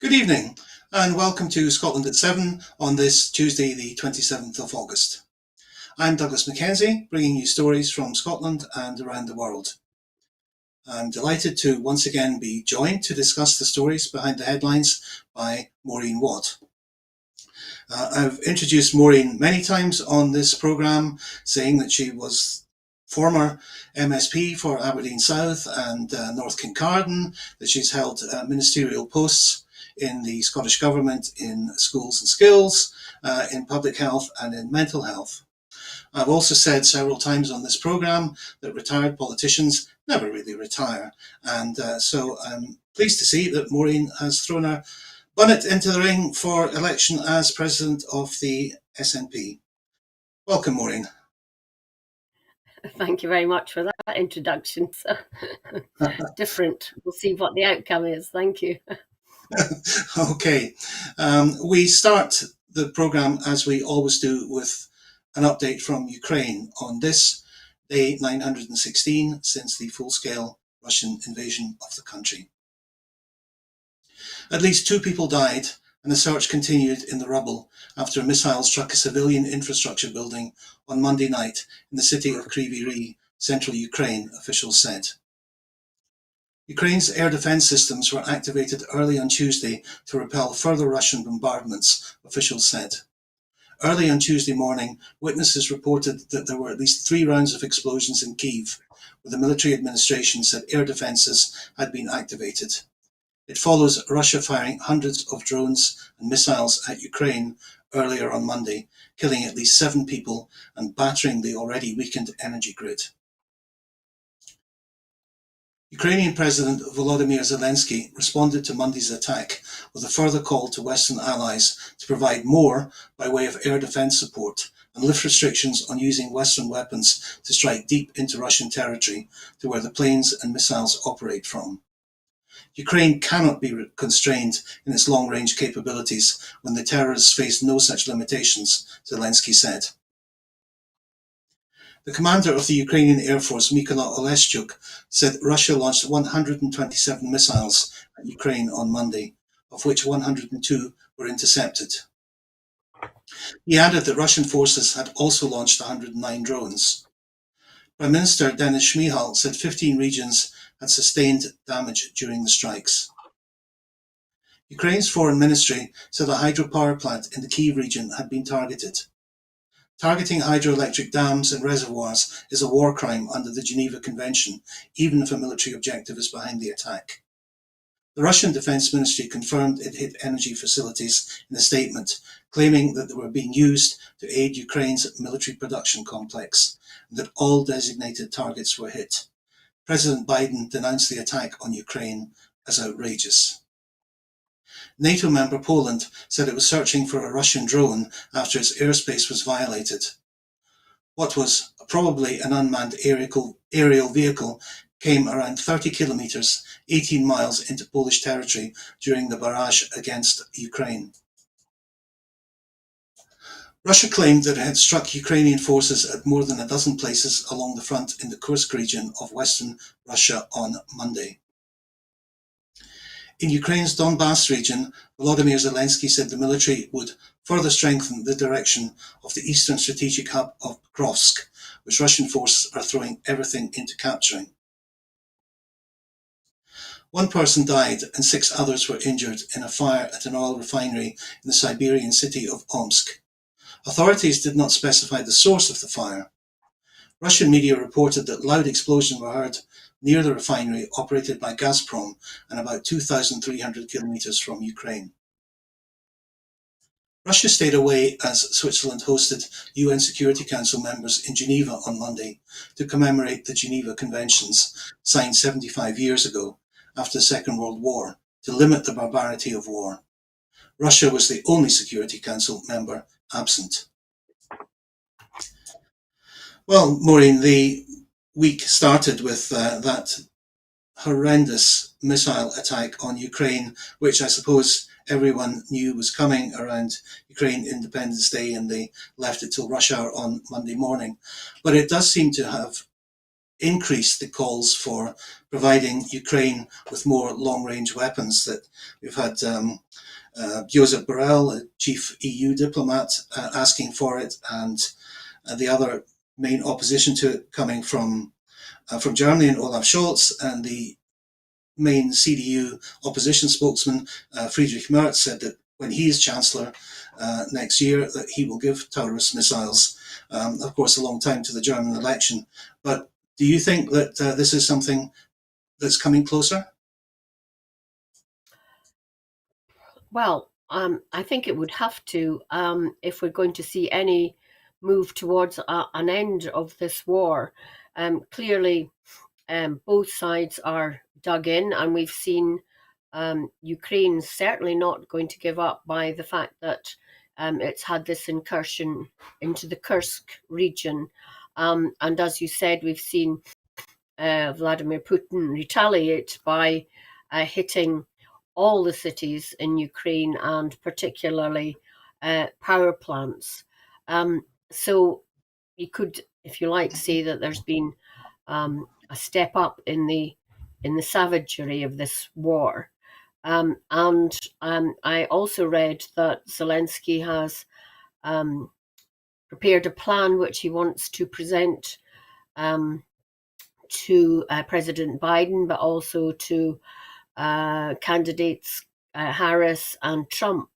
Good evening and welcome to Scotland at 7 on this Tuesday the 27th of August. I'm Douglas MacKenzie, bringing you stories from Scotland and around the world. I'm delighted to once again be joined to discuss the stories behind the headlines by Maureen Watt. I've introduced Maureen many times on this programme, saying that she was former MSP for Aberdeen South and North Kincardine, that she's held ministerial posts in the Scottish Government in schools and skills, in public health and in mental health. I've also said several times on this programme that retired politicians never really retire, and so I'm pleased to see that Maureen has thrown her bonnet into the ring for election as president of the SNP. Welcome, Maureen. Thank you very much for that introduction. So, different. We'll see what the outcome is. Thank you. Okay. We start the programme as we always do with an update from Ukraine on this day 916 since the full-scale Russian invasion of the country. At least 2 people died and the search continued in the rubble after a missile struck a civilian infrastructure building on Monday night in the city of Kryvyi Rih, central Ukraine, officials said. Ukraine's air defense systems were activated early on Tuesday to repel further Russian bombardments, officials said. Early on Tuesday morning, witnesses reported that there were at least 3 rounds of explosions in Kyiv, where the military administration said air defenses had been activated. It follows Russia firing hundreds of drones and missiles at Ukraine earlier on Monday, killing at least 7 people and battering the already weakened energy grid. Ukrainian President Volodymyr Zelensky responded to Monday's attack with a further call to Western allies to provide more by way of air defense support and lift restrictions on using Western weapons to strike deep into Russian territory to where the planes and missiles operate from. Ukraine cannot be constrained in its long-range capabilities when the terrorists face no such limitations, Zelensky said. The commander of the Ukrainian Air Force, Mykola Oleshchuk, said Russia launched 127 missiles at Ukraine on Monday, of which 102 were intercepted. He added that Russian forces had also launched 109 drones. Prime Minister Denis Shmyhal said 15 regions had sustained damage during the strikes. Ukraine's foreign ministry said a hydropower plant in the Kyiv region had been targeted. Targeting hydroelectric dams and reservoirs is a war crime under the Geneva Convention, even if a military objective is behind the attack. The Russian Defense Ministry confirmed it hit energy facilities in a statement, claiming that they were being used to aid Ukraine's military production complex, and that all designated targets were hit. President Biden denounced the attack on Ukraine as outrageous. NATO member Poland said it was searching for a Russian drone after its airspace was violated. What was probably an unmanned aerial vehicle came around 30 kilometers, 18 miles into Polish territory during the barrage against Ukraine. Russia claimed that it had struck Ukrainian forces at more than a dozen places along the front in the Kursk region of western Russia on Monday. In Ukraine's Donbass region, Volodymyr Zelensky said the military would further strengthen the direction of the eastern strategic hub of Pokrovsk, which Russian forces are throwing everything into capturing. 1 person died and 6 others were injured in a fire at an oil refinery in the Siberian city of Omsk. Authorities did not specify the source of the fire. Russian media reported that loud explosions were heard near the refinery operated by Gazprom and about 2,300 kilometers from Ukraine. Russia stayed away as Switzerland hosted UN Security Council members in Geneva on Monday to commemorate the Geneva Conventions, signed 75 years ago after the Second World War, to limit the barbarity of war. Russia was the only Security Council member absent. Well, Maureen, the week started with that horrendous missile attack on Ukraine, which I suppose everyone knew was coming around Ukraine Independence Day, and they left it till rush hour on Monday morning. But it does seem to have increased the calls for providing Ukraine with more long-range weapons. That we've had Josep Borrell, chief EU diplomat, asking for it, and the other main opposition to it coming from Germany and Olaf Scholz, and the main CDU opposition spokesman Friedrich Merz said that when he is chancellor next year, that he will give Taurus missiles. Of course, a long time to the German election, but do you think that this is something that's coming closer? Well, I think it would have to, if we're going to see any move towards an end of this war. Clearly, both sides are dug in, and we've seen Ukraine certainly not going to give up by the fact that it's had this incursion into the Kursk region. And as you said, we've seen Vladimir Putin retaliate by hitting all the cities in Ukraine, and particularly power plants. So you could, if you like, say that there's been a step up in the savagery of this war. And I also read that Zelensky has prepared a plan which he wants to present to President Biden, but also to candidates Harris and Trump,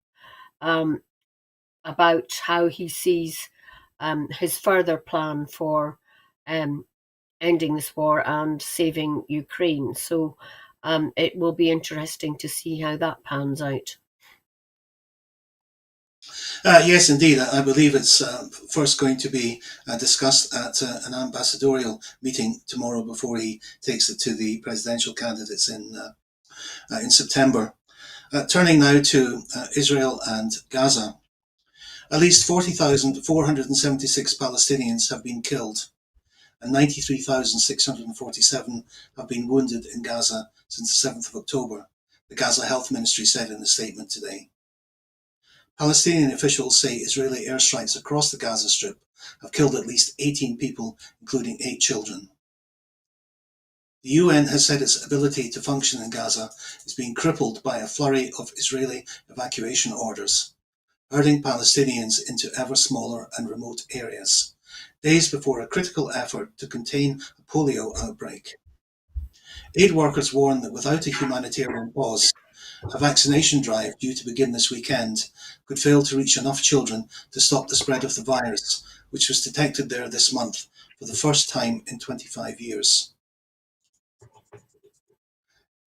about how he sees his further plan for ending this war and saving Ukraine. So it will be interesting to see how that pans out. Yes, indeed. I believe it's first going to be discussed at an ambassadorial meeting tomorrow before he takes it to the presidential candidates in September. Turning now to Israel and Gaza. At least 40,476 Palestinians have been killed, and 93,647 have been wounded in Gaza since the 7th of October, the Gaza Health Ministry said in a statement today. Palestinian officials say Israeli airstrikes across the Gaza Strip have killed at least 18 people, including 8 children. The UN has said its ability to function in Gaza is being crippled by a flurry of Israeli evacuation orders, herding Palestinians into ever smaller and remote areas, days before a critical effort to contain a polio outbreak. Aid workers warn that without a humanitarian pause, a vaccination drive due to begin this weekend could fail to reach enough children to stop the spread of the virus, which was detected there this month for the first time in 25 years.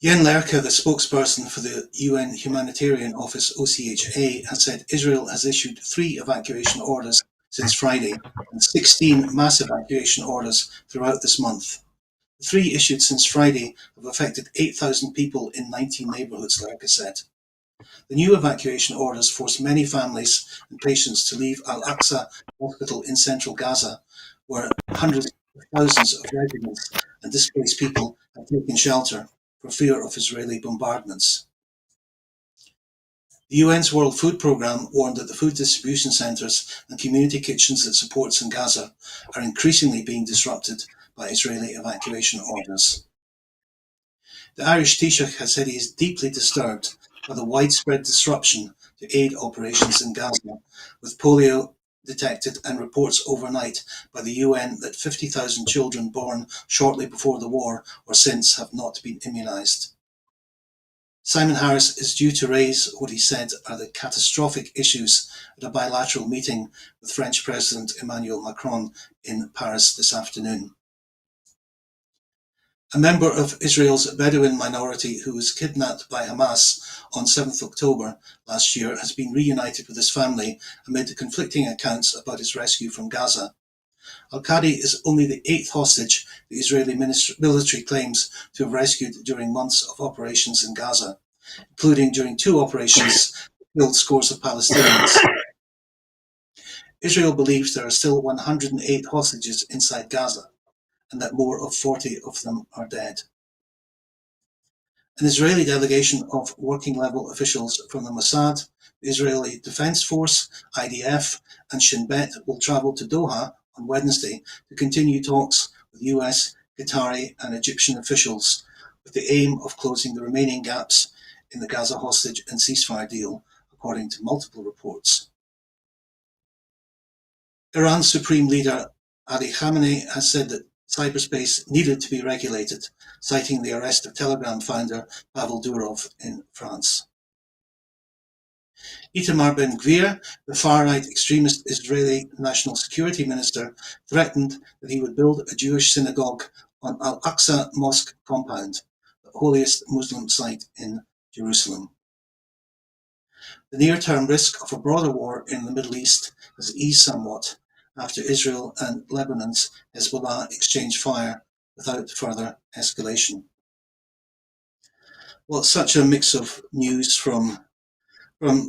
Jen Lerke, the spokesperson for the UN Humanitarian Office OCHA, has said Israel has issued 3 evacuation orders since Friday and 16 mass evacuation orders throughout this month. The 3 issued since Friday have affected 8,000 people in 19 neighbourhoods, Lerke said. The new evacuation orders force many families and patients to leave Al-Aqsa Hospital in central Gaza, where hundreds of thousands of residents and displaced people have taken shelter for fear of Israeli bombardments. The UN's World Food Programme warned that the food distribution centres and community kitchens it supports in Gaza are increasingly being disrupted by Israeli evacuation orders. The Irish Taoiseach has said he is deeply disturbed by the widespread disruption to aid operations in Gaza, with polio detected and reports overnight by the UN that 50,000 children born shortly before the war or since have not been immunised. Simon Harris is due to raise what he said are the catastrophic issues at a bilateral meeting with French President Emmanuel Macron in Paris this afternoon. A member of Israel's Bedouin minority who was kidnapped by Hamas on 7th October last year has been reunited with his family amid conflicting accounts about his rescue from Gaza. Al-Qadi is only the 8th hostage the Israeli military claims to have rescued during months of operations in Gaza, including during 2 operations that killed scores of Palestinians. Israel believes there are still 108 hostages inside Gaza, and that more of 40 of them are dead. An Israeli delegation of working-level officials from the Mossad, the Israeli Defense Force, IDF, and Shin Bet will travel to Doha on Wednesday to continue talks with US, Qatari and Egyptian officials, with the aim of closing the remaining gaps in the Gaza hostage and ceasefire deal, according to multiple reports. Iran's Supreme Leader Ali Khamenei has said that cyberspace needed to be regulated, citing the arrest of Telegram founder Pavel Durov in France. Itamar Ben-Gvir, the far-right extremist Israeli National Security Minister, threatened that he would build a Jewish synagogue on Al-Aqsa Mosque compound, the holiest Muslim site in Jerusalem. The near-term risk of a broader war in the Middle East has eased somewhat after Israel and Lebanon's Hezbollah exchanged fire without further escalation. Well, such a mix of news from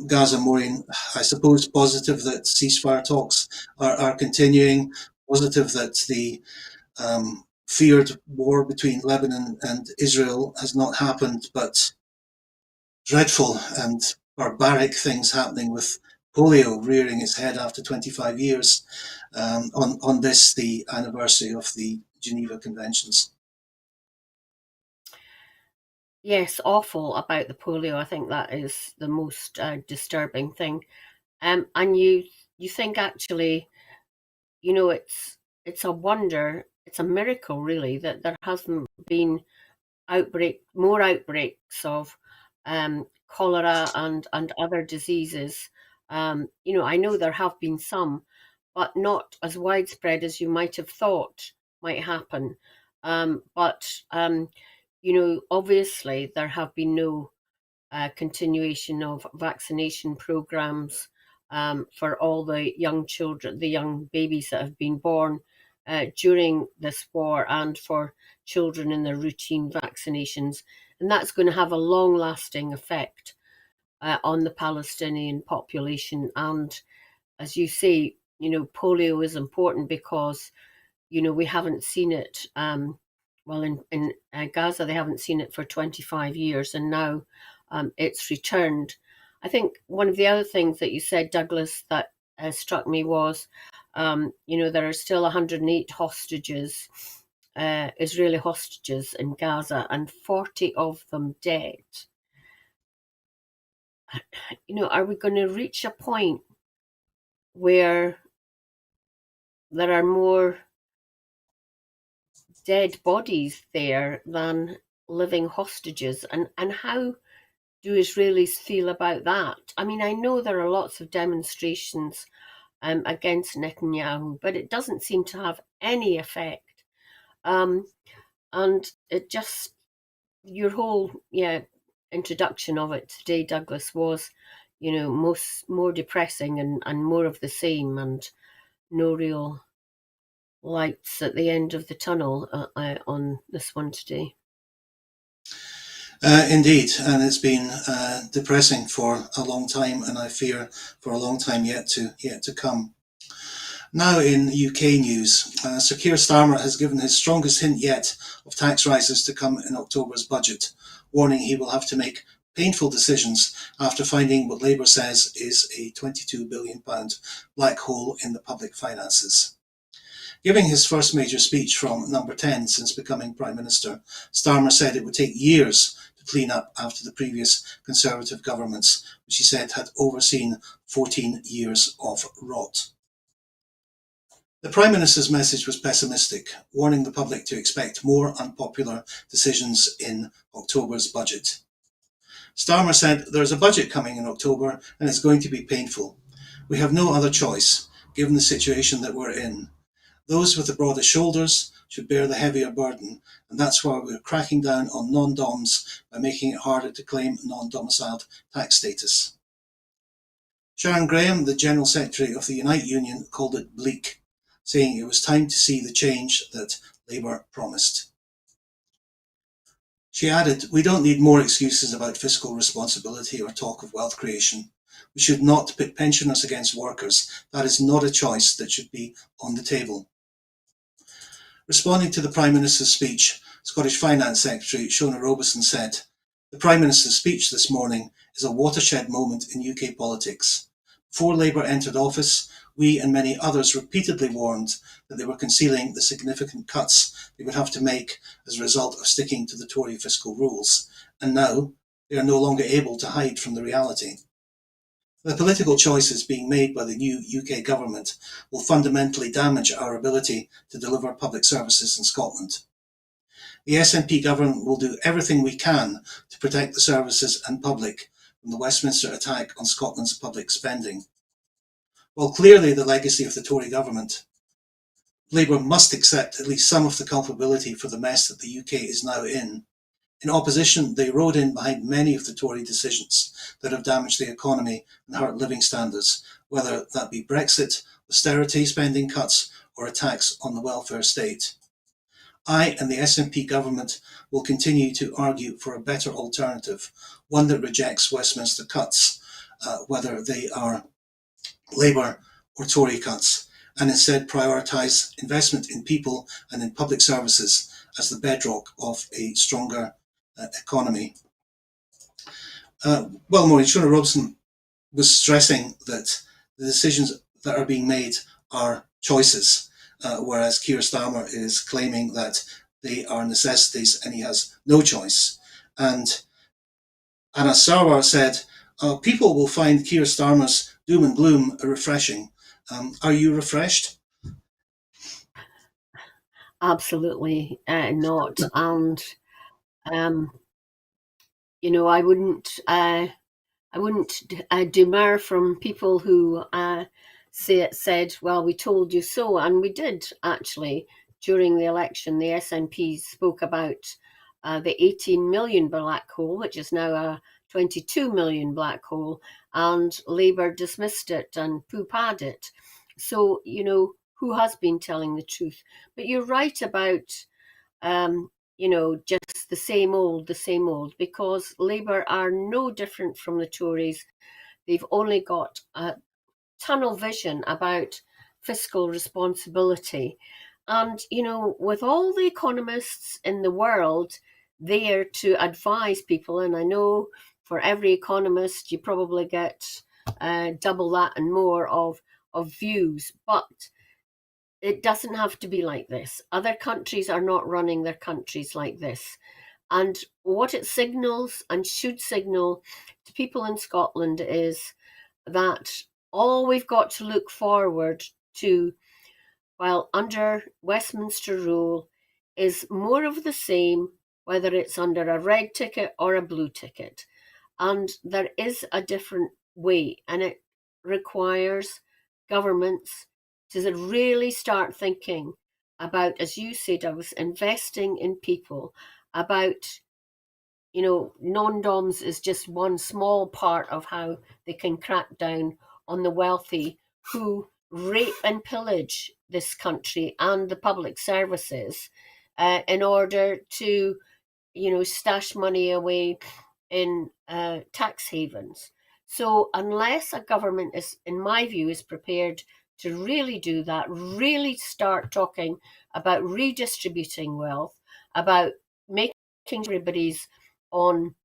Gaza, Maureen. I suppose positive that ceasefire talks are continuing, positive that the feared war between Lebanon and Israel has not happened, but dreadful and barbaric things happening with polio rearing its head after 25 years on this, the anniversary of the Geneva Conventions. Yes, awful about the polio. I think that is the most disturbing thing. And you think actually, it's a wonder, it's a miracle really that there hasn't been more outbreaks of cholera and other diseases. I know there have been some, but not as widespread as you might have thought might happen. But obviously there have been no continuation of vaccination programs for all the young children, the young babies that have been born during this war, and for children in their routine vaccinations. And that's going to have a long-lasting effect on the Palestinian population. And as you say, polio is important because, we haven't seen it. In Gaza, they haven't seen it for 25 years, and now it's returned. I think one of the other things that you said, Douglas, that struck me was, there are still 108 hostages, Israeli hostages in Gaza, and 40 of them dead. Are we going to reach a point where there are more dead bodies there than living hostages? And how do Israelis feel about that? I mean, I know there are lots of demonstrations against Netanyahu, but it doesn't seem to have any effect. And it just, your whole introduction of it today, Douglas, was, more depressing and more of the same, and no real lights at the end of the tunnel on this one today. Indeed, and it's been depressing for a long time, and I fear for a long time yet to come. Now in UK news, Sir Keir Starmer has given his strongest hint yet of tax rises to come in October's budget, warning he will have to make painful decisions after finding what Labour says is a £22 billion black hole in the public finances. Giving his first major speech from number 10 since becoming Prime Minister, Starmer said it would take years to clean up after the previous Conservative governments, which he said had overseen 14 years of rot. The Prime Minister's message was pessimistic, warning the public to expect more unpopular decisions in October's budget. Starmer said, "There is a budget coming in October and it's going to be painful. We have no other choice, given the situation that we're in. Those with the broader shoulders should bear the heavier burden, and that's why we're cracking down on non-doms by making it harder to claim non-domiciled tax status." Sharon Graham, the General Secretary of the Unite Union, called it bleak, saying it was time to see the change that Labour promised. She added, "We don't need more excuses about fiscal responsibility or talk of wealth creation. We should not pit pensioners against workers. That is not a choice that should be on the table." Responding to the Prime Minister's speech, Scottish Finance Secretary Shona Robeson said, "The Prime Minister's speech this morning is a watershed moment in UK politics. Before Labour entered office, we and many others repeatedly warned that they were concealing the significant cuts they would have to make as a result of sticking to the Tory fiscal rules, and now they are no longer able to hide from the reality. The political choices being made by the new UK government will fundamentally damage our ability to deliver public services in Scotland. The SNP government will do everything we can to protect the services and public from the Westminster attack on Scotland's public spending. While clearly the legacy of the Tory government, Labour must accept at least some of the culpability for the mess that the UK is now in. In opposition, they rode in behind many of the Tory decisions that have damaged the economy and hurt living standards, whether that be Brexit, austerity, spending cuts, or attacks on the welfare state. I and the SNP government will continue to argue for a better alternative, one that rejects Westminster cuts, whether they are Labour or Tory cuts, and instead prioritise investment in people and in public services as the bedrock of a stronger economy. Maureen, Shona Robson was stressing that the decisions that are being made are choices, whereas Keir Starmer is claiming that they are necessities and he has no choice. And Anna Sarwar said, people will find Keir Starmer's doom and gloom refreshing. Are you refreshed? Absolutely not. And I wouldn't demur from people who said, well, we told you so. And we did, actually. During the election, the SNP spoke about the 18 million black hole, which is now a 22 million black hole, and Labour dismissed it and poo-pah'd it. So, who has been telling the truth? But you're right about just the same old, because Labour are no different from the Tories. They've only got a tunnel vision about fiscal responsibility. And, with all the economists in the world there to advise people, and I know for every economist you probably get double that and more of views, but it doesn't have to be like this. Other countries are not running their countries like this. And what it signals and should signal to people in Scotland is that all we've got to look forward to while under Westminster rule is more of the same, whether it's under a red ticket or a blue ticket. And there is a different way, and it requires governments to really start thinking about, as you said, Douglas, investing in people, about, non-doms is just one small part of how they can crack down on the wealthy who rape and pillage this country and the public services in order to, stash money away in tax havens. So unless a government is, in my view, is prepared to really do that, really start talking about redistributing wealth, about making everybody's on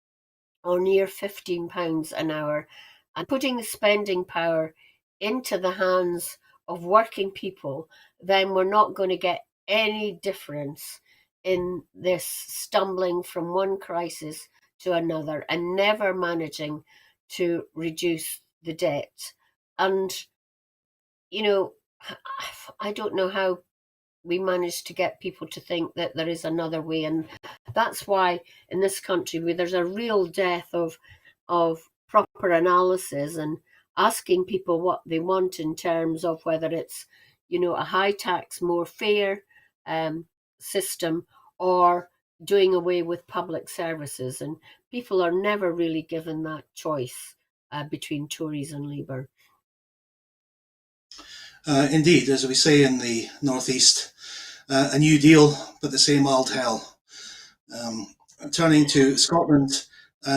or near £15 an hour, and putting the spending power into the hands of working people, then we're not going to get any difference in this stumbling from one crisis to another and never managing to reduce the debt. And, I don't know how we managed to get people to think that there is another way. And that's why in this country where there's a real death of proper analysis and asking people what they want in terms of whether it's, a high tax, more fair system, or doing away with public services. And people are never really given that choice between Tories and Labour. Indeed, as we say in the Northeast, a new deal, but the same old hell. Turning to Scotland,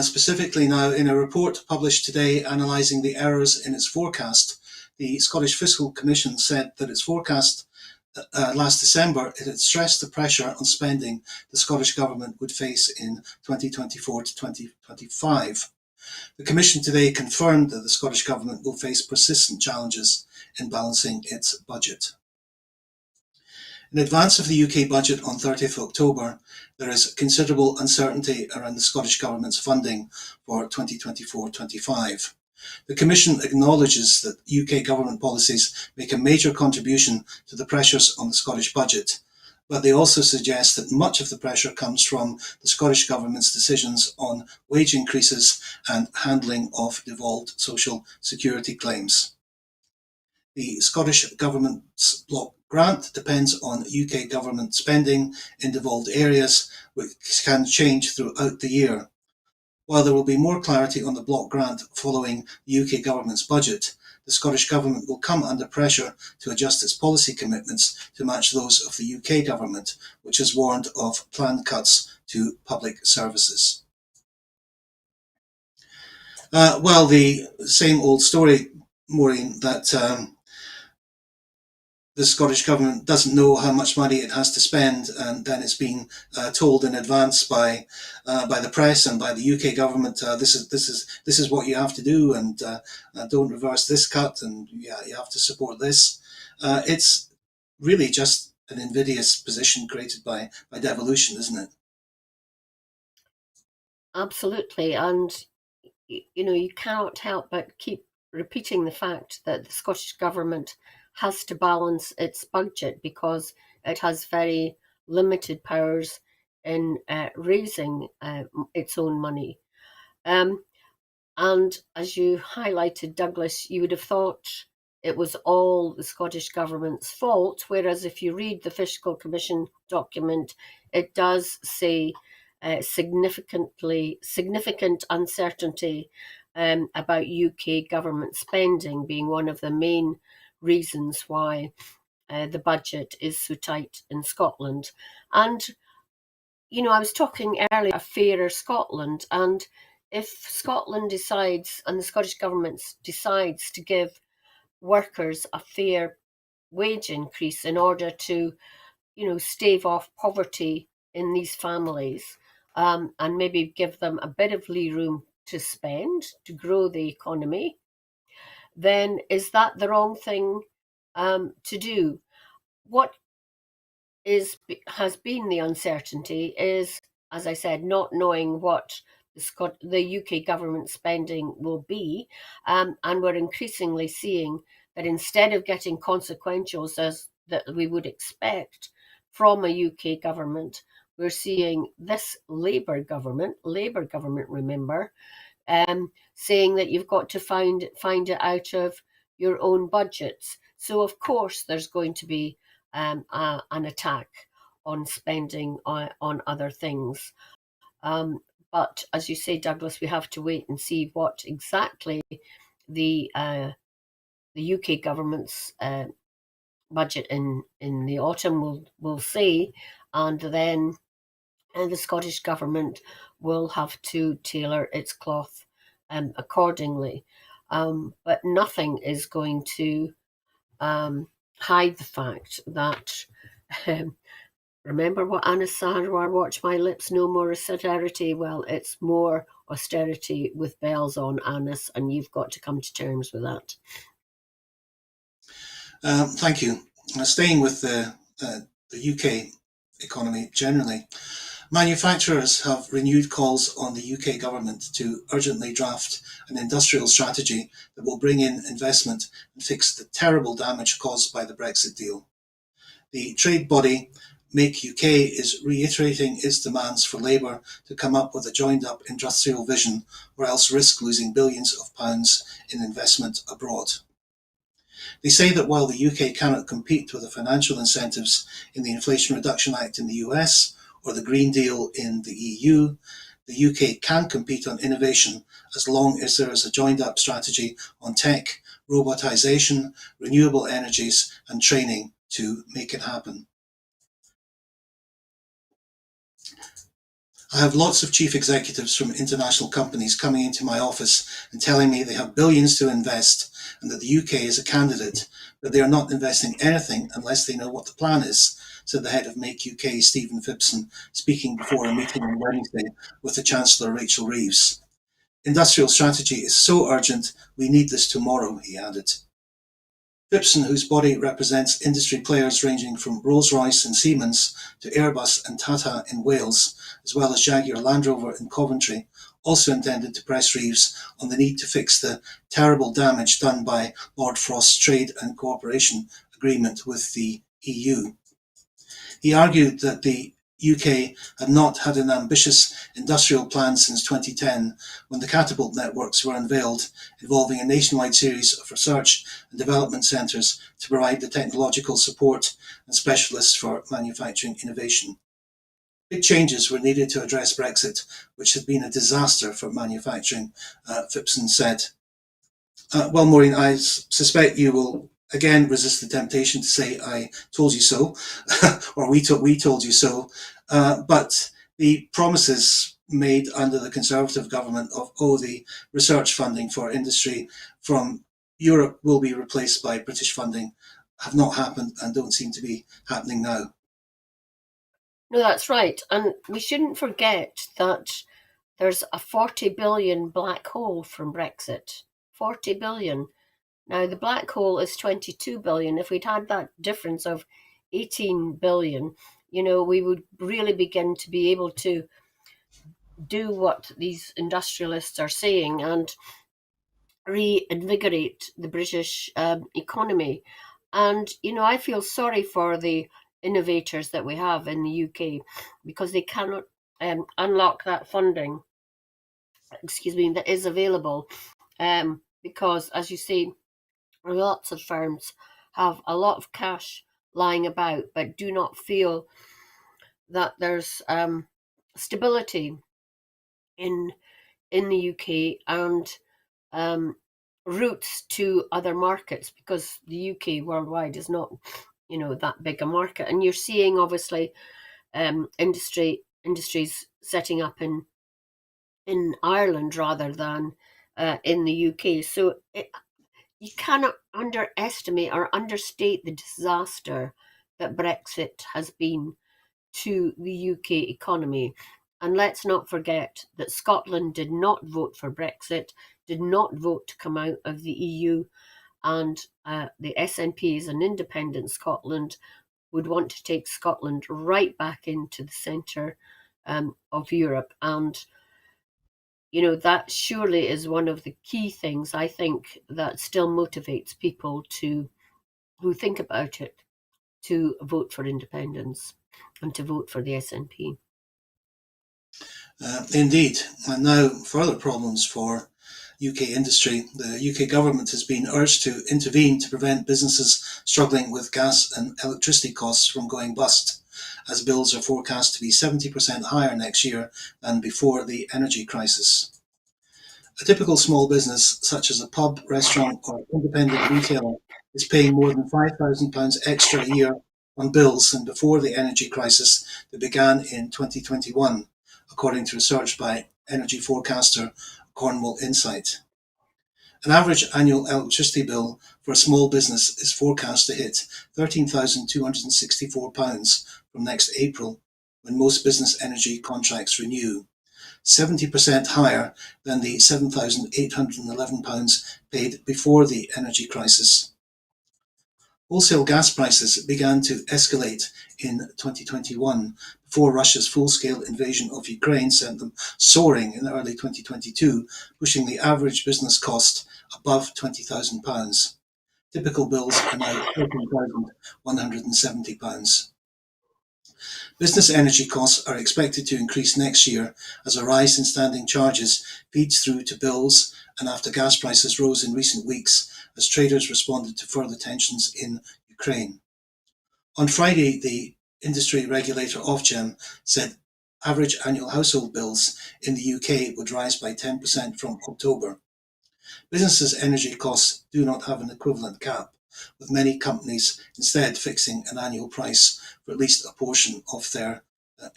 specifically now, in a report published today analysing the errors in its forecast, the Scottish Fiscal Commission said that its forecast last December, it had stressed the pressure on spending the Scottish Government would face in 2024 to 2025. The Commission today confirmed that the Scottish Government will face persistent challenges in balancing its budget. In advance of the UK budget on 30th October, there is considerable uncertainty around the Scottish Government's funding for 2024-25. The Commission acknowledges that UK government policies make a major contribution to the pressures on the Scottish budget, but they also suggest that much of the pressure comes from the Scottish Government's decisions on wage increases and handling of devolved social security claims. The Scottish Government's block grant depends on UK government spending in devolved areas, which can change throughout the year. While there will be more clarity on the block grant following the UK government's budget, the Scottish Government will come under pressure to adjust its policy commitments to match those of the UK government, which has warned of planned cuts to public services. Well, the same old story, Maureen, that the Scottish Government doesn't know how much money it has to spend, and then it's been told in advance by the press and by the UK government, this is what you have to do, and don't reverse this cut, and yeah, you have to support this. It's really just an invidious position created by devolution, isn't it? Absolutely, and you cannot help but keep repeating the fact that the Scottish Government has to balance its budget because it has very limited powers in raising its own money. And as you highlighted, Douglas, you would have thought it was all the Scottish Government's fault, whereas if you read the Fiscal Commission document, it does say significant uncertainty about UK government spending being one of the main reasons why the budget is so tight in Scotland. And, I was talking earlier, a fairer Scotland, and if Scotland decides and the Scottish Government decides to give workers a fair wage increase in order to, stave off poverty in these families, and maybe give them a bit of lee room to spend to grow the economy, then is that the wrong thing to do? What has been the uncertainty is, as I said, not knowing what the UK government spending will be, and we're increasingly seeing that instead of getting consequentials as that we would expect from a UK government, we're seeing this Labour government, remember, saying that you've got to find it out of your own budgets. So of course there's going to be an attack on spending on other things. But as you say, Douglas, we have to wait and see what exactly the UK government's budget in the autumn will say, and then the Scottish Government will have to tailor its cloth accordingly. But nothing is going to hide the fact that remember what Anna Sarwar, watch my lips, no more austerity. Well, it's more austerity with bells on, Annis, and you've got to come to terms with that. Thank you. Staying with the UK economy generally, manufacturers have renewed calls on the UK government to urgently draft an industrial strategy that will bring in investment and fix the terrible damage caused by the Brexit deal. The trade body Make UK is reiterating its demands for Labour to come up with a joined-up industrial vision, or else risk losing billions of pounds in investment abroad. They say that while the UK cannot compete with the financial incentives in the Inflation Reduction Act in the US or the Green Deal in the EU, the UK can compete on innovation as long as there is a joined-up strategy on tech, robotisation, renewable energies and training to make it happen. I have lots of chief executives from international companies coming into my office and telling me they have billions to invest and that the UK is a candidate, but they are not investing anything unless they know what the plan is, said the head of Make UK, Stephen Phipson, speaking before a meeting on Wednesday with the Chancellor Rachel Reeves. Industrial strategy is so urgent, we need this tomorrow, he added. Phipson, whose body represents industry players ranging from Rolls-Royce and Siemens to Airbus and Tata in Wales, as well as Jaguar Land Rover in Coventry, also intended to press Reeves on the need to fix the terrible damage done by Lord Frost's trade and cooperation agreement with the EU. He argued that the UK had not had an ambitious industrial plan since 2010, when the Catapult networks were unveiled, involving a nationwide series of research and development centres to provide the technological support and specialists for manufacturing innovation. Big changes were needed to address Brexit, which had been a disaster for manufacturing, Phipson said. Well, Maureen, I suspect you will again resist the temptation to say I told you so, or we told you so. But the promises made under the Conservative government of the research funding for industry from Europe will be replaced by British funding have not happened and don't seem to be happening now. No, that's right. And we shouldn't forget that there's a 40 billion black hole from Brexit. 40 billion. Now, the black hole is 22 billion. If we'd had that difference of 18 billion, we would really begin to be able to do what these industrialists are saying and reinvigorate the British economy. And, I feel sorry for the innovators that we have in the UK because they cannot unlock that funding, that is available. Because, as you say, lots of firms have a lot of cash lying about but do not feel that there's stability in the UK and routes to other markets, because the UK worldwide is not that big a market. And you're seeing obviously industries setting up in Ireland rather than in the UK. So you cannot underestimate or understate the disaster that Brexit has been to the UK economy. And let's not forget that Scotland did not vote for Brexit, did not vote to come out of the EU, and the SNP as an independent Scotland would want to take Scotland right back into the centre of Europe. And that surely is one of the key things, I think, that still motivates people who think about it to vote for independence and to vote for the SNP. Indeed. And now further problems for UK industry. The UK government has been urged to intervene to prevent businesses struggling with gas and electricity costs from going bust, as bills are forecast to be 70% higher next year than before the energy crisis. A typical small business, such as a pub, restaurant, or independent retailer, is paying more than £5,000 extra a year on bills than before the energy crisis that began in 2021, according to research by energy forecaster Cornwall Insight. An average annual electricity bill for a small business is forecast to hit £13,264 from next April, when most business energy contracts renew, 70% higher than the £7,811 paid before the energy crisis. Wholesale gas prices began to escalate in 2021 before Russia's full-scale invasion of Ukraine sent them soaring in early 2022, pushing the average business cost above £20,000. Typical bills are now £13,170. Business energy costs are expected to increase next year as a rise in standing charges feeds through to bills, and after gas prices rose in recent weeks as traders responded to further tensions in Ukraine. On Friday, the industry regulator Ofgem said average annual household bills in the UK would rise by 10% from October. Businesses' energy costs do not have an equivalent cap, with many companies instead fixing an annual price for at least a portion of their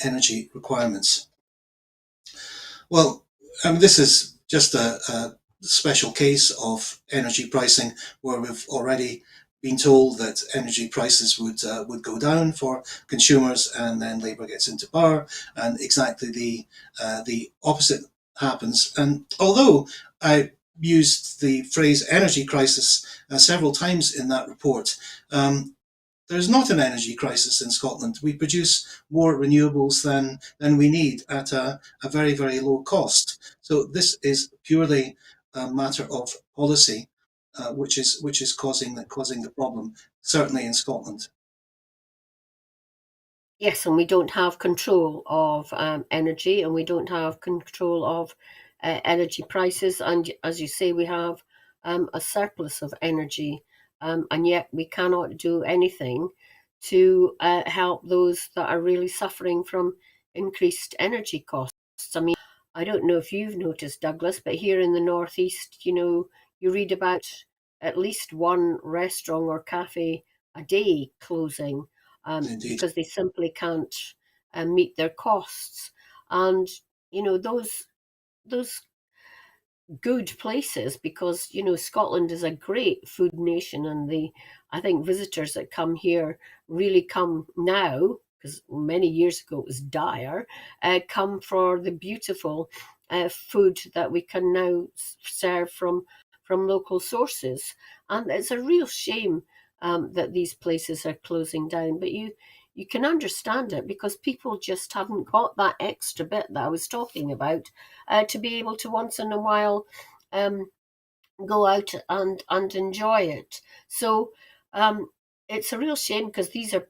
energy requirements. Well, this is just a special case of energy pricing where we've already been told that energy prices would go down for consumers, and then Labour gets into power, and exactly the opposite happens. And although I used the phrase energy crisis several times in that report, there's not an energy crisis in Scotland. We produce more renewables than we need at a very, very low cost. So this is purely a matter of policy, which is causing the problem, certainly in Scotland. Yes, and we don't have control of energy, and we don't have control of energy prices. And as you say, we have a surplus of energy, and yet we cannot do anything to help those that are really suffering from increased energy costs. I mean, I don't know if you've noticed, Douglas, but here in the Northeast, you read about at least one restaurant or cafe a day closing, Indeed. because they simply can't meet their costs. And those good places, because Scotland is a great food nation, and I think visitors that come here really come now, because many years ago it was dire, come for the beautiful food that we can now serve from local sources. And it's a real shame that these places are closing down, but you can understand it, because people just haven't got that extra bit that I was talking about, to be able to once in a while um, go out and enjoy it. So um, it's a real shame, because these are,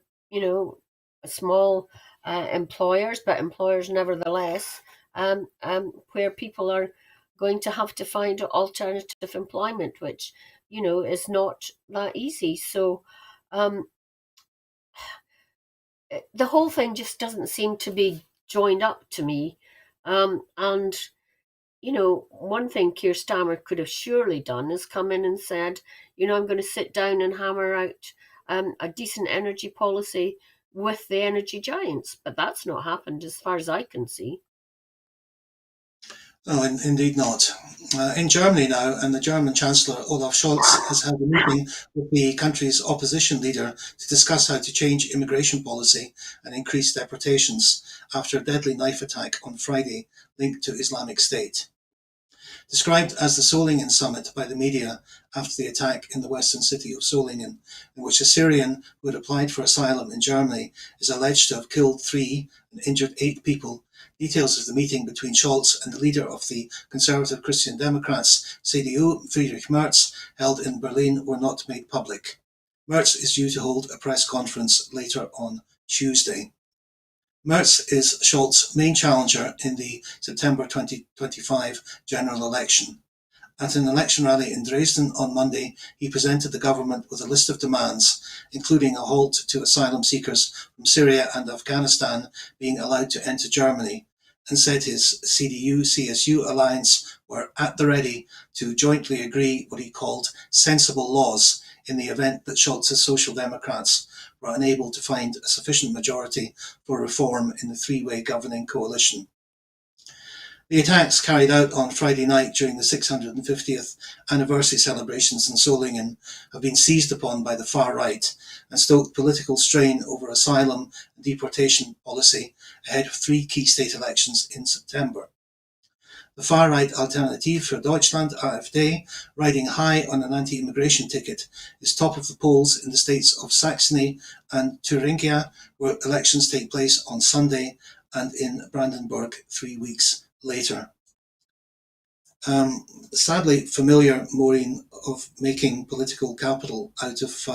small employers, but employers nevertheless, where people are going to have to find alternative employment, which, is not that easy. So um, the whole thing just doesn't seem to be joined up to me. And one thing Keir Starmer could have surely done is come in and said, I'm going to sit down and hammer out a decent energy policy with the energy giants. But that's not happened as far as I can see. No, indeed not. In Germany now, and the German Chancellor Olaf Scholz has had a meeting with the country's opposition leader to discuss how to change immigration policy and increase deportations after a deadly knife attack on Friday linked to Islamic State. Described as the Solingen Summit by the media after the attack in the western city of Solingen, in which a Syrian who had applied for asylum in Germany is alleged to have killed 3 and injured 8 people. Details of the meeting between Scholz and the leader of the Conservative Christian Democrats, CDU, Friedrich Merz, held in Berlin were not made public. Merz is due to hold a press conference later on Tuesday. Merz is Scholz's main challenger in the September 2025 general election. At an election rally in Dresden on Monday, he presented the government with a list of demands, including a halt to asylum seekers from Syria and Afghanistan being allowed to enter Germany, and said his CDU-CSU alliance were at the ready to jointly agree what he called sensible laws in the event that Scholz's Social Democrats were unable to find a sufficient majority for reform in the three-way governing coalition. The attacks carried out on Friday night during the 650th anniversary celebrations in Solingen have been seized upon by the far right and stoked political strain over asylum and deportation policy ahead of 3 key state elections in September. The far-right Alternative für Deutschland (AfD), riding high on an anti-immigration ticket, is top of the polls in the states of Saxony and Thuringia, where elections take place on Sunday, and in Brandenburg 3 weeks later. Sadly familiar, Maureen, of making political capital out of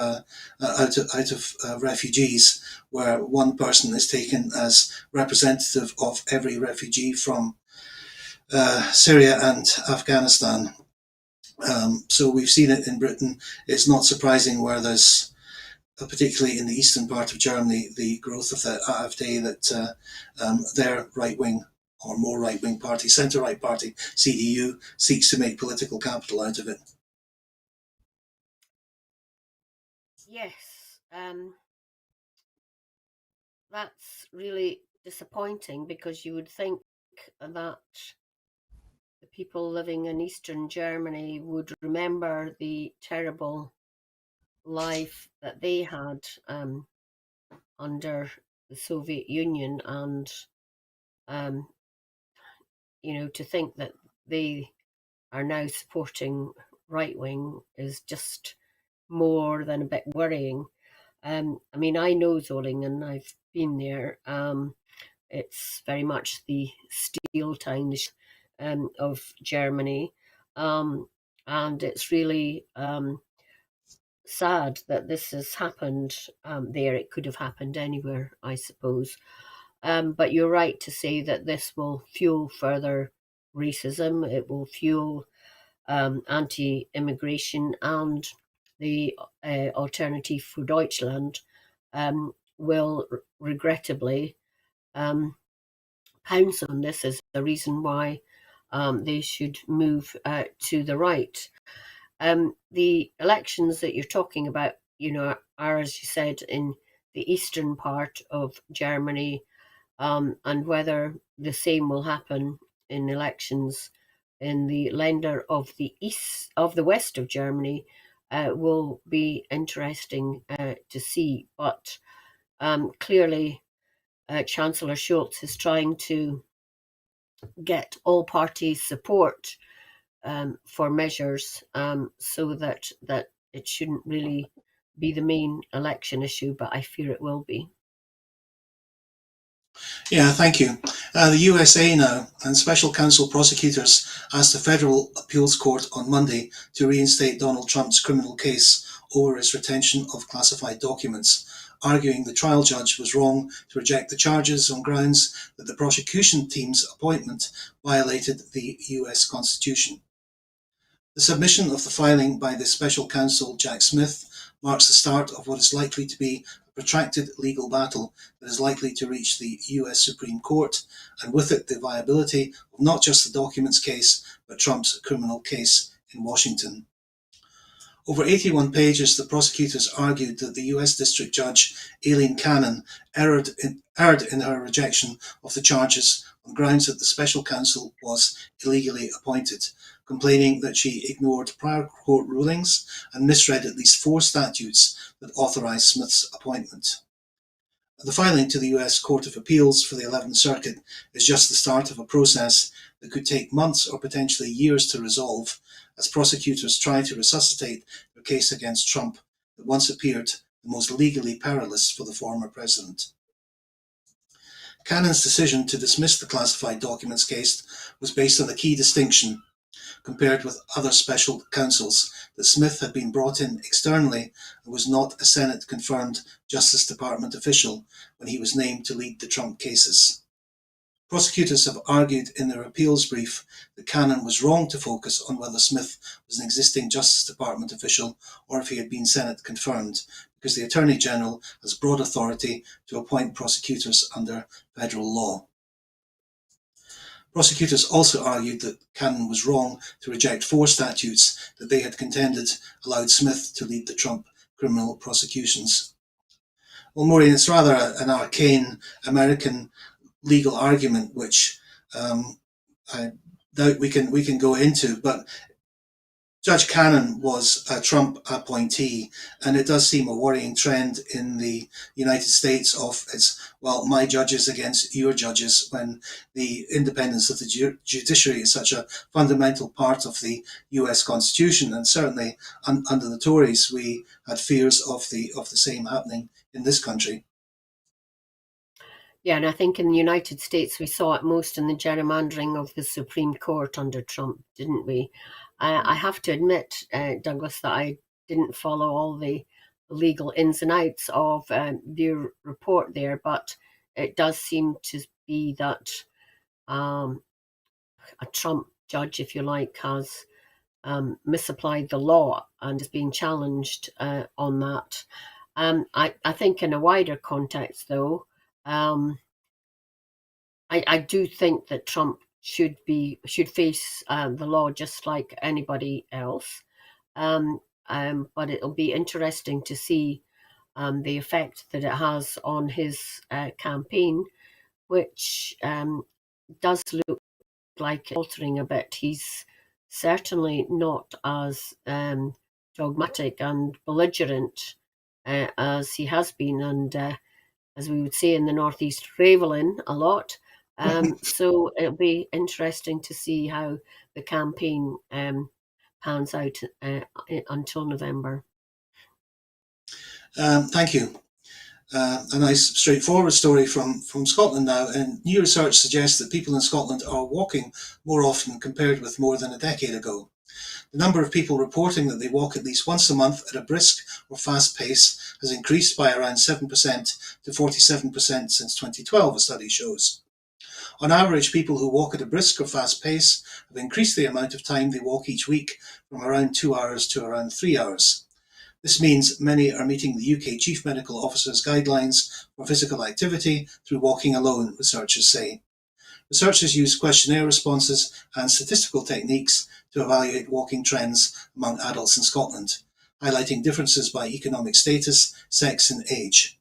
refugees, where one person is taken as representative of every refugee from Syria and Afghanistan. So we've seen it in Britain. It's not surprising where there's, particularly in the eastern part of Germany, the growth of the AfD, that their right-wing or more right-wing party, centre-right party, CDU, seeks to make political capital out of it. Yes, that's really disappointing, because you would think that the people living in Eastern Germany would remember the terrible life that they had under the Soviet Union, and um, to think that they are now supporting right wing is just more than a bit worrying. I mean, I know Zolingen, I've been there. It's very much the steel town of Germany. And it's really sad that this has happened there. It could have happened anywhere, I suppose. But you're right to say that this will fuel further racism. It will fuel anti-immigration, and the Alternative for Deutschland will regrettably pounce on this as the reason why they should move to the right. The elections that you're talking about, are, as you said, in the eastern part of Germany, and whether the same will happen in elections in the Länder of the west of Germany will be interesting to see. But clearly, Chancellor Scholz is trying to get all parties' support for measures so that it shouldn't really be the main election issue, but I fear it will be. Yeah, thank you. The USA now, and special counsel prosecutors asked the Federal Appeals Court on Monday to reinstate Donald Trump's criminal case over his retention of classified documents, arguing the trial judge was wrong to reject the charges on grounds that the prosecution team's appointment violated the US Constitution. The submission of the filing by the special counsel Jack Smith marks the start of what is likely to be a protracted legal battle that is likely to reach the US Supreme Court, and with it the viability of not just the documents case, but Trump's criminal case in Washington. Over 81 pages, the prosecutors argued that the US District Judge Aileen Cannon erred in her rejection of the charges on grounds that the special counsel was illegally appointed, complaining that she ignored prior court rulings and misread at least 4 statutes that authorized Smith's appointment. The filing to the US Court of Appeals for the 11th Circuit is just the start of a process that could take months or potentially years to resolve, as prosecutors try to resuscitate their case against Trump that once appeared the most legally perilous for the former president. Cannon's decision to dismiss the classified documents case was based on a key distinction compared with other special counsels, that Smith had been brought in externally and was not a Senate-confirmed Justice Department official when he was named to lead the Trump cases. Prosecutors have argued in their appeals brief that Cannon was wrong to focus on whether Smith was an existing Justice Department official or if he had been Senate-confirmed, because the Attorney General has broad authority to appoint prosecutors under federal law. Prosecutors also argued that Cannon was wrong to reject 4 statutes that they had contended allowed Smith to lead the Trump criminal prosecutions. Well, Maureen, it's rather an arcane American legal argument, which I doubt we can go into, but Judge Cannon was a Trump appointee, and it does seem a worrying trend in the United States of my judges against your judges, when the independence of the judiciary is such a fundamental part of the US Constitution, and certainly under the Tories we had fears of the same happening in this country. Yeah, and I think in the United States we saw it most in the gerrymandering of the Supreme Court under Trump, didn't we? I have to admit, Douglas, that I didn't follow all the legal ins and outs of your report there, but it does seem to be that a Trump judge, if you like, has misapplied the law and is being challenged on that. I think in a wider context, though, I do think that Trump should face the law just like anybody else. But it'll be interesting to see the effect that it has on his campaign, which does look like altering a bit. He's certainly not as dogmatic and belligerent as he has been, and as we would say in the Northeast, raveling a lot. So it'll be interesting to see how the campaign pans out until November. Thank you. A nice straightforward story from Scotland now, and new research suggests that people in Scotland are walking more often compared with more than a decade ago. The number of people reporting that they walk at least once a month at a brisk or fast pace has increased by around 7% to 47% since 2012, a study shows. On average, people who walk at a brisk or fast pace have increased the amount of time they walk each week from around 2 hours to around 3 hours. This means many are meeting the UK Chief Medical Officer's guidelines for physical activity through walking alone, researchers say. Researchers use questionnaire responses and statistical techniques to evaluate walking trends among adults in Scotland, highlighting differences by economic status, sex and age.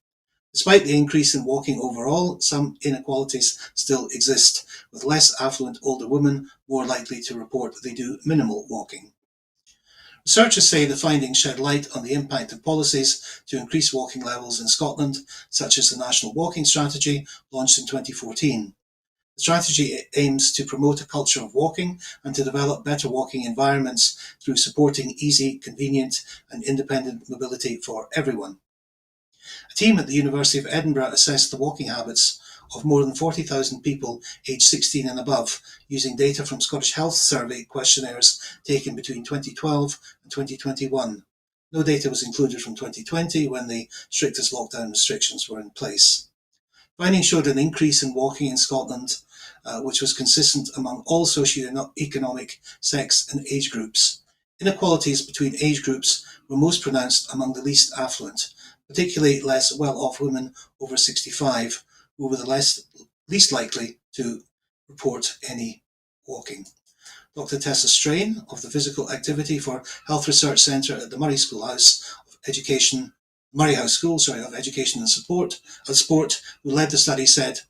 Despite the increase in walking overall, some inequalities still exist, with less affluent older women more likely to report they do minimal walking. Researchers say the findings shed light on the impact of policies to increase walking levels in Scotland, such as the National Walking Strategy, launched in 2014. The strategy aims to promote a culture of walking and to develop better walking environments through supporting easy, convenient and independent mobility for everyone. A team at the University of Edinburgh assessed the walking habits of more than 40,000 people aged 16 and above, using data from Scottish Health Survey questionnaires taken between 2012 and 2021. No data was included from 2020, when the strictest lockdown restrictions were in place. Findings showed an increase in walking in Scotland, which was consistent among all socio-economic, sex and age groups. Inequalities between age groups were most pronounced among the least affluent, particularly less well-off women over 65, who were the least likely to report any walking. Dr. Tessa Strain of the Physical Activity for Health Research Centre at the Murray House School of Education and Sport, who led the study, said,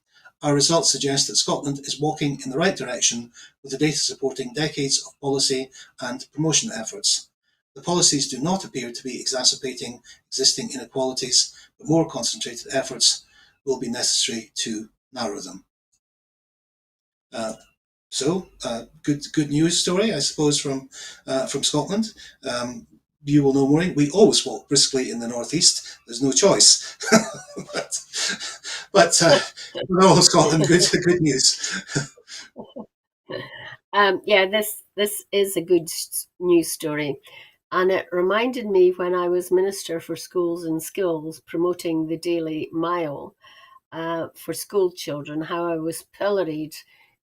"Our results suggest that Scotland is walking in the right direction, with the data supporting decades of policy and promotion efforts. The policies do not appear to be exacerbating existing inequalities, but more concentrated efforts will be necessary to narrow them." Good news story, I suppose, from Scotland. You will know, Maureen, we always walk briskly in the northeast. There's no choice. but for all of Scotland, good news. Yeah, this is a good news story. And it reminded me when I was Minister for Schools and Skills promoting the Daily Mile for school children, how I was pilloried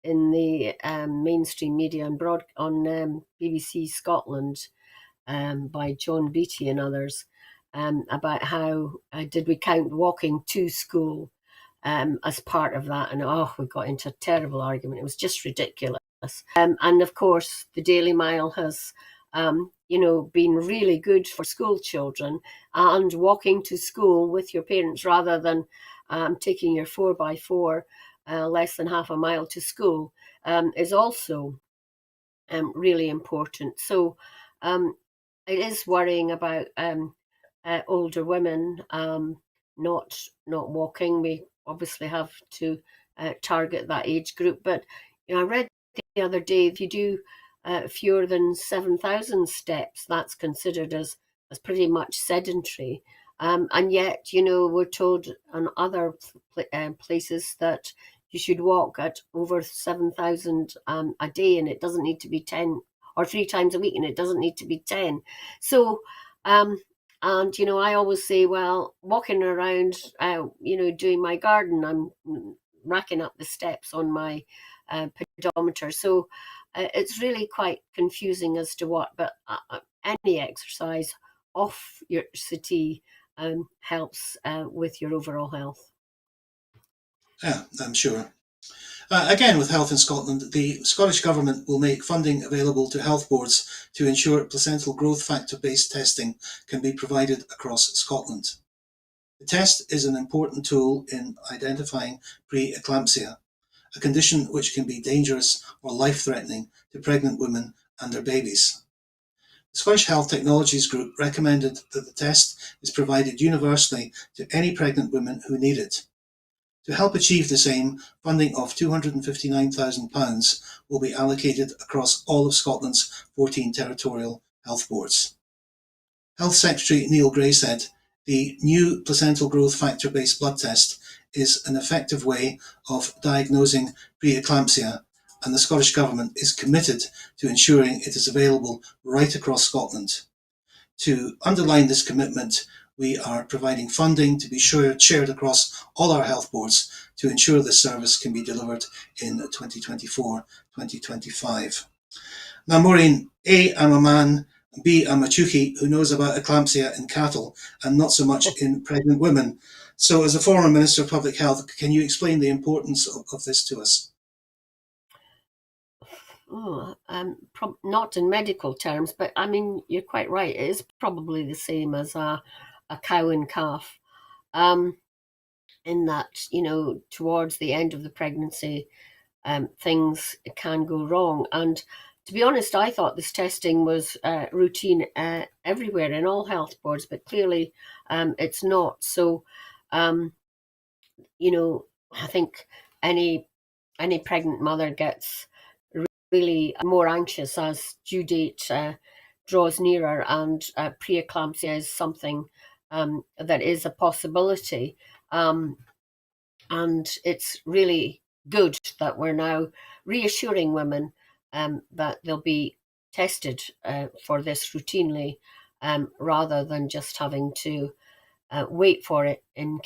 in the mainstream media and on BBC Scotland by John Beattie and others about how did we count walking to school as part of that. And we got into a terrible argument. It was just ridiculous. And of course, the Daily Mile has been really good for school children, and walking to school with your parents rather than taking your 4x4 less than half a mile to school is also really important. So it is worrying about older women not walking. We obviously have to target that age group. But I read the other day, if you do fewer than 7,000 steps, that's considered as pretty much sedentary. And yet, we're told on other places that you should walk at over 7,000 a day, and it doesn't need to be 10, or 3 times a week, and it doesn't need to be 10. So, and I always say, well, walking around, doing my garden, I'm racking up the steps on my pedometer. So it's really quite confusing as to what, but any exercise off your city helps with your overall health. Yeah, I'm sure. Again, with health in Scotland, the Scottish Government will make funding available to health boards to ensure placental growth factor-based testing can be provided across Scotland. The test is an important tool in identifying pre-eclampsia, a condition which can be dangerous or life-threatening to pregnant women and their babies. The Scottish Health Technologies Group recommended that the test is provided universally to any pregnant women who need it. To help achieve this aim, funding of £259,000 will be allocated across all of Scotland's 14 territorial health boards. Health Secretary Neil Gray said, "The new placental growth factor-based blood test is an effective way of diagnosing preeclampsia, and the Scottish Government is committed to ensuring it is available right across Scotland. To underline this commitment, we are providing funding to be shared across all our health boards to ensure this service can be delivered in 2024-2025. Now, Maureen, A, I'm a man, B, I'm a Chuki who knows about eclampsia in cattle and not so much in pregnant women. So, as a former Minister of Public Health, can you explain the importance of this to us? Not in medical terms, but I mean, you're quite right. It is probably the same as a cow and calf, in that, towards the end of the pregnancy, things can go wrong. And to be honest, I thought this testing was routine everywhere in all health boards, but clearly it's not. So, I think any pregnant mother gets really more anxious as due date draws nearer, and preeclampsia is something that is a possibility. And it's really good that we're now reassuring women that they'll be tested for this routinely, rather than just having to wait for it in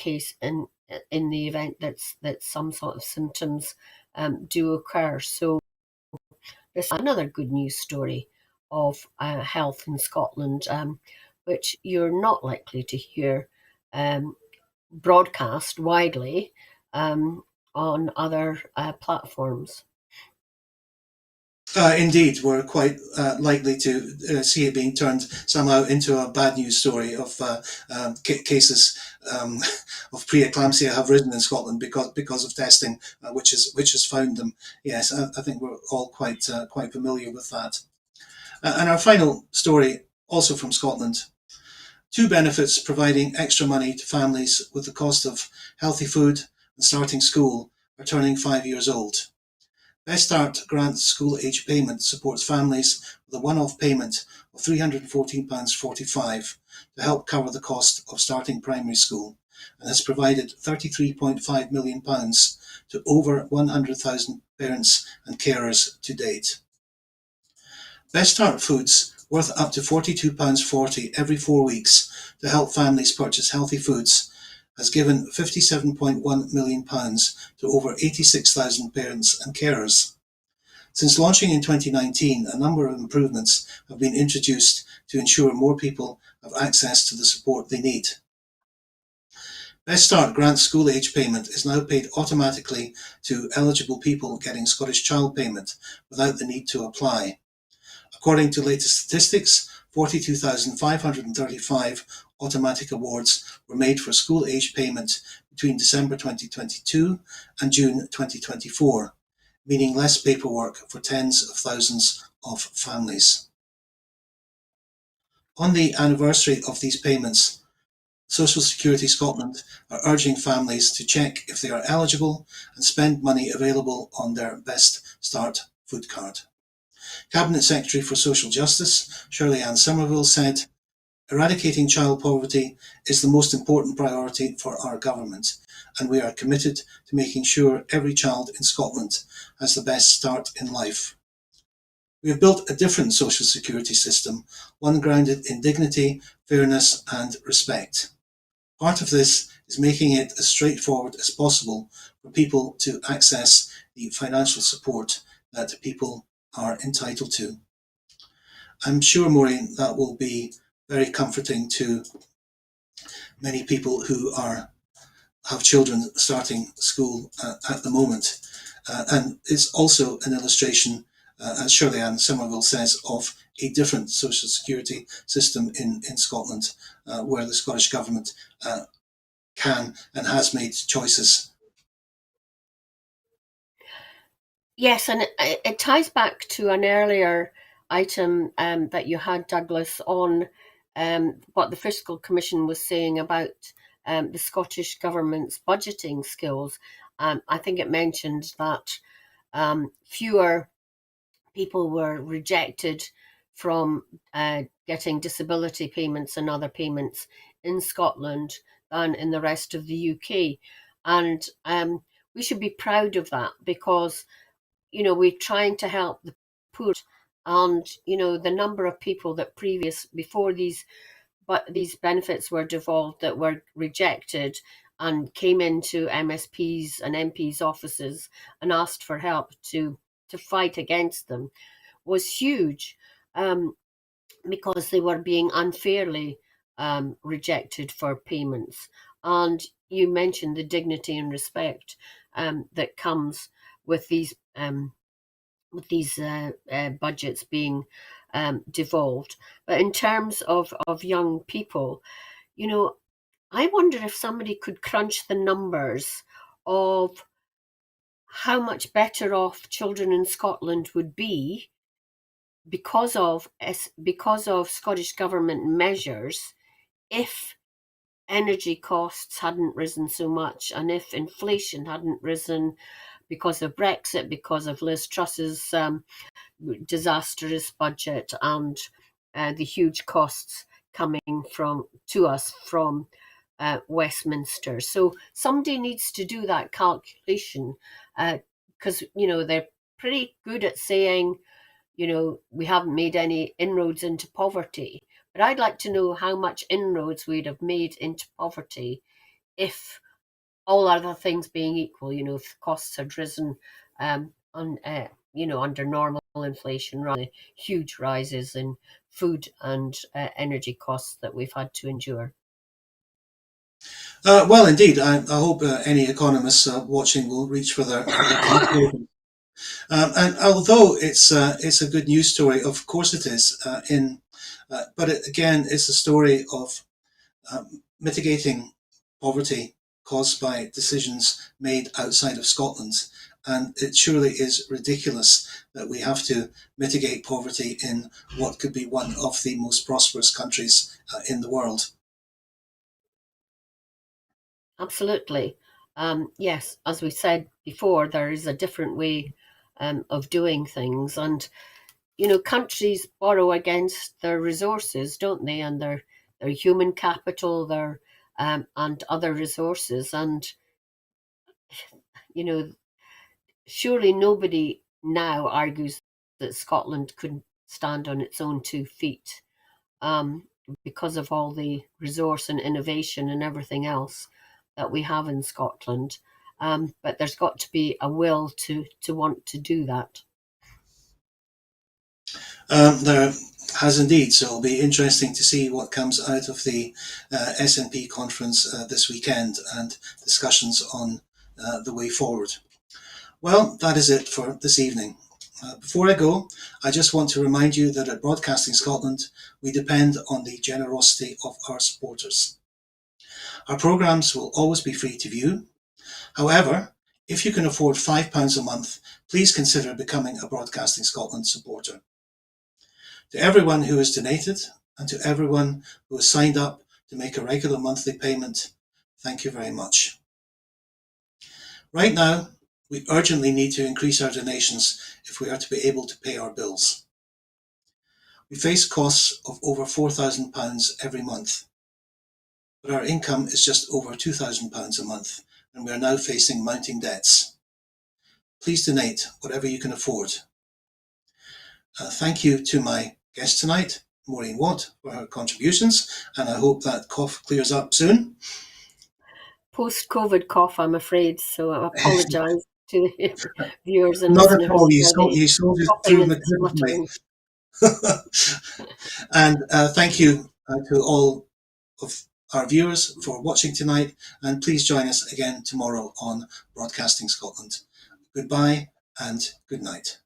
the event that some sort of symptoms do occur. So there's another good news story of health in Scotland, which you're not likely to hear broadcast widely on other platforms. Indeed, we're quite likely to see it being turned somehow into a bad news story of cases of preeclampsia have risen in Scotland because of testing, which has found them. Yes, I think we're all quite familiar with that. And our final story, also from Scotland. Two benefits providing extra money to families with the cost of healthy food and starting school are turning 5 years old. Best Start Grant School Age Payment supports families with a one-off payment of £314.45 to help cover the cost of starting primary school, and has provided £33.5 million to over 100,000 parents and carers to date. Best Start Foods, worth up to £42.40 every 4 weeks to help families purchase healthy foods, has given £57.1 million to over 86,000 parents and carers. Since launching in 2019, a number of improvements have been introduced to ensure more people have access to the support they need. Best Start Grant School Age Payment is now paid automatically to eligible people getting Scottish Child Payment without the need to apply. According to latest statistics, 42,535 automatic awards were made for school age payment between December 2022 and June 2024, meaning less paperwork for tens of thousands of families. On the anniversary of these payments, Social Security Scotland are urging families to check if they are eligible and spend money available on their Best Start food card. Cabinet Secretary for Social Justice, Shirley-Anne Somerville, said, "Eradicating child poverty is the most important priority for our government, and we are committed to making sure every child in Scotland has the best start in life. We have built a different social security system, one grounded in dignity, fairness and respect. Part of this is making it as straightforward as possible for people to access the financial support that people are entitled to." I'm sure, Maureen, that will be very comforting to many people who have children starting school at the moment. And it's also an illustration, as Shirley-Anne Somerville says, of a different social security system in Scotland, where the Scottish Government can and has made choices. Yes, and it ties back to an earlier item that you had, Douglas, on what the Fiscal Commission was saying about the Scottish Government's budgeting skills. I think it mentioned that fewer people were rejected from getting disability payments and other payments in Scotland than in the rest of the UK. And we should be proud of that, because, we're trying to help the poor. And, the number of people that before these benefits were devolved, that were rejected and came into MSPs and MPs' offices and asked for help to fight against them, was huge, because they were being unfairly rejected for payments. And you mentioned the dignity and respect that comes with these budgets being devolved. But in terms of young people, I wonder if somebody could crunch the numbers of how much better off children in Scotland would be because of Scottish Government measures, if energy costs hadn't risen so much, and if inflation hadn't risen because of Brexit, because of Liz Truss's disastrous budget, and the huge costs coming to us from Westminster. So somebody needs to do that calculation, because they're pretty good at saying, we haven't made any inroads into poverty. But I'd like to know how much inroads we'd have made into poverty if, all other things being equal, if costs had risen under normal inflation, rather than huge rises in food and energy costs that we've had to endure. Well, indeed, I hope any economists watching will reach for their and although it's a good news story, of course it is, but again, it's a story of mitigating poverty caused by decisions made outside of Scotland. And it surely is ridiculous that we have to mitigate poverty in what could be one of the most prosperous countries in the world. Absolutely. Yes, as we said before, there is a different way of doing things. And, countries borrow against their resources, don't they? And their human capital, and other resources. And, surely nobody now argues that Scotland couldn't stand on its own 2 feet, because of all the resource and innovation and everything else that we have in Scotland. But there's got to be a will to want to do that. There has indeed, so it'll be interesting to see what comes out of the SNP conference this weekend, and discussions on the way forward. Well, that is it for this evening. Before I go, I just want to remind you that at Broadcasting Scotland, we depend on the generosity of our supporters. Our programmes will always be free to view. However, if you can afford £5 a month, please consider becoming a Broadcasting Scotland supporter. To everyone who has donated, and to everyone who has signed up to make a regular monthly payment, thank you very much. Right now, we urgently need to increase our donations if we are to be able to pay our bills. We face costs of over £4,000 every month, but our income is just over £2,000 a month, and we are now facing mounting debts. Please donate whatever you can afford. Thank you to my guest tonight, Maureen Watt, for her contributions, and I hope that cough clears up soon. Post-COVID cough, I'm afraid, so I apologise to the viewers and Not listeners. at all, you sold it through magnificently. And thank you to all of our viewers for watching tonight, and please join us again tomorrow on Broadcasting Scotland. Goodbye and good night.